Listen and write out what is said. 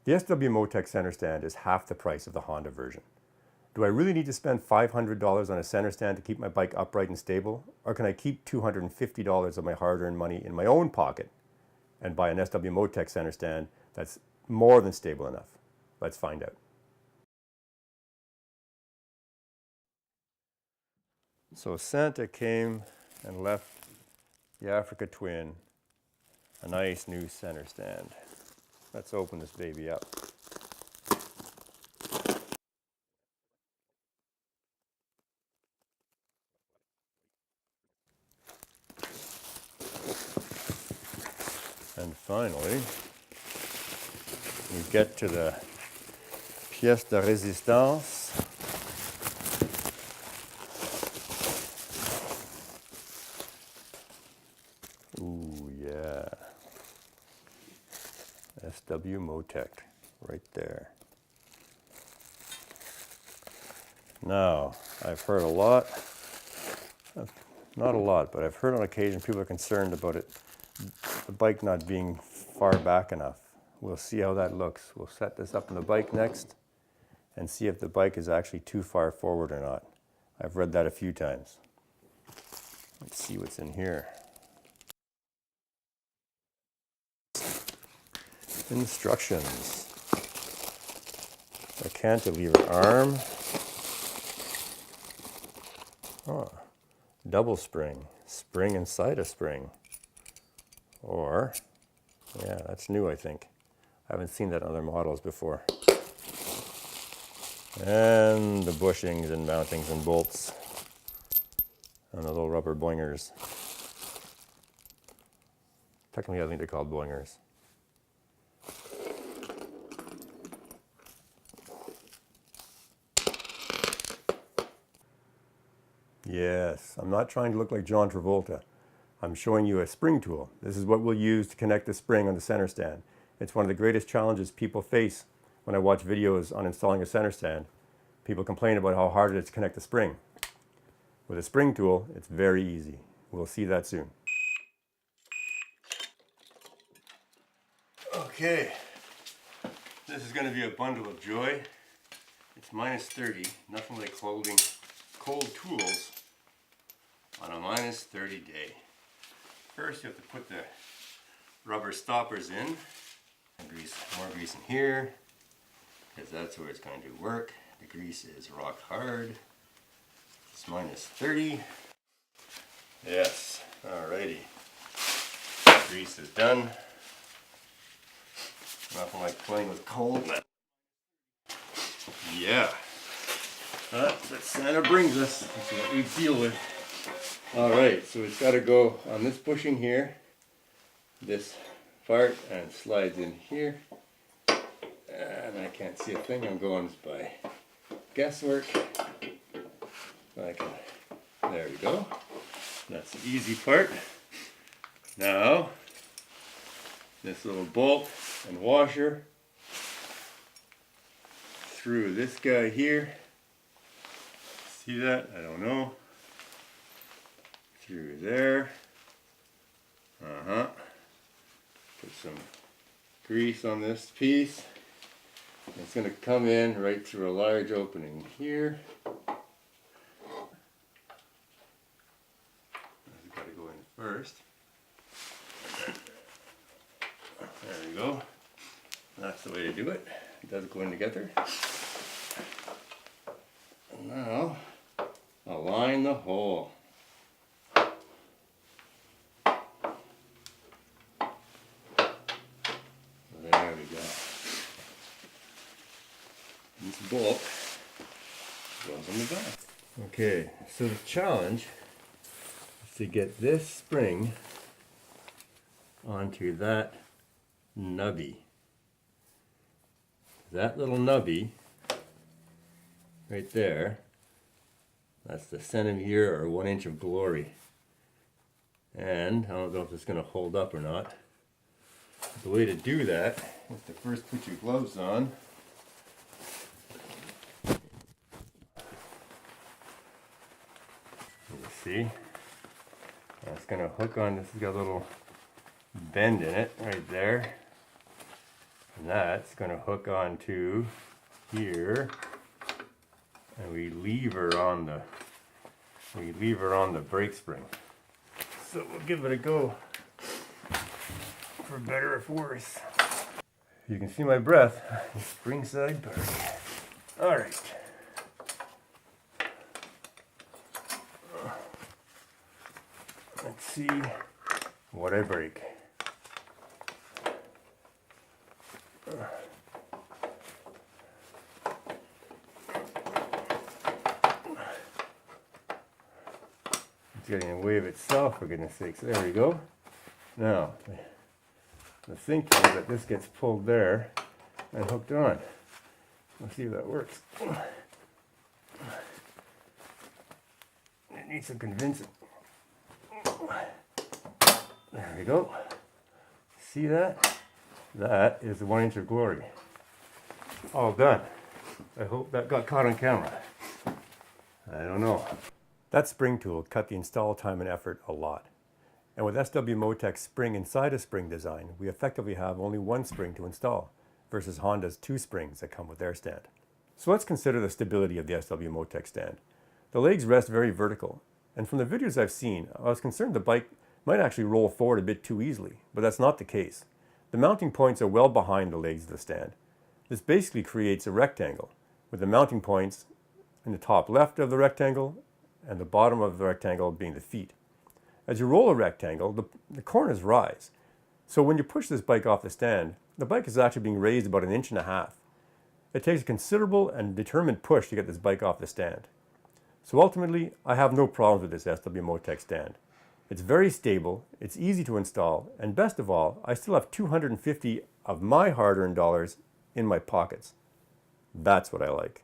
The SW Motech center stand is half the price of the Honda version. Do I really need to spend $500 on a center stand to keep my bike upright and stable? Or can I keep $250 of my hard-earned money in my own pocket and buy an SW Motech center stand that's more than stable enough? Let's find out. So Santa came and left the Africa Twin a nice new center stand. Let's open this baby up. And finally, we get to the pièce de résistance. Ooh, yeah. SW Motech, right there. Now, I've heard a lot, not a lot, but I've heard on occasion people are concerned about it, the bike not being far back enough. We'll see how that looks. We'll set this up on the bike next and see if the bike is actually too far forward or not. I've read that a few times. Let's see what's in here. Instructions. A cantilever arm. Oh, double spring. Spring inside a spring. Or, yeah, that's new, I think. I haven't seen that on other models before. And the bushings and mountings and bolts. And the little rubber boingers. Technically, I think they're called boingers. Yes, I'm not trying to look like John Travolta. I'm showing you a spring tool. This is what we'll use to connect the spring on the center stand. It's one of the greatest challenges people face when I watch videos on installing a center stand. People complain about how hard it is to connect the spring. With a spring tool, it's very easy. We'll see that soon. Okay, this is going to be a bundle of joy. It's minus 30, nothing like holding cold tools on a minus 30 day. First, you have to put the rubber stoppers in. Grease, more grease in here, because that's where it's going to work. The grease is rock hard. It's minus 30. Yes, alrighty. Grease is done. Nothing like playing with cold. Yeah. That Santa brings us. That's what we deal with. Alright, so it's got to go on this bushing here, this part, and it slides in here. And I can't see a thing, I'm going by guesswork. There we go. That's the easy part. Now, this little bolt and washer through this guy here. See that? I don't know. Through there. Put some grease on this piece. It's going to come in right through a large opening here. It's got to go in first. There we go. That's the way to do it. It does go in together. And now, align the hole. There we go. This bolt goes on the back. Okay, so the challenge is to get this spring onto that nubby. That little nubby right there, that's the centimeter or 1 inch of glory. And I don't know if it's going to hold up or not. The way to do that is to first put your gloves on. You see? And it's going to hook on, this has got a little bend in it right there. And that's going to hook onto here, and we lever on the brake spring. So we'll give it a go, for better or for worse. You can see my breath. Spring side park. All right. Let's see what I break. It's getting in the way of itself, for goodness sakes. There we go. Now, the thinking is that this gets pulled there and hooked on. Let's see if that works. It needs some convincing. There we go. See that? That is the 1 inch of glory. All done. I hope that got caught on camera. I don't know. That spring tool cut the install time and effort a lot. And with SW Motech's spring inside a spring design, we effectively have only one spring to install, versus Honda's 2 springs that come with their stand. So let's consider the stability of the SW Motech stand. The legs rest very vertical, and from the videos I've seen, I was concerned the bike might actually roll forward a bit too easily, but that's not the case. The mounting points are well behind the legs of the stand. This basically creates a rectangle, with the mounting points in the top left of the rectangle and the bottom of the rectangle being the feet. As you roll a rectangle, the corners rise. So when you push this bike off the stand, the bike is actually being raised about 1.5 inches. It takes a considerable and determined push to get this bike off the stand. So ultimately, I have no problems with this SW Motech stand. It's very stable, it's easy to install, and best of all, I still have 250 of my hard-earned dollars in my pockets. That's what I like.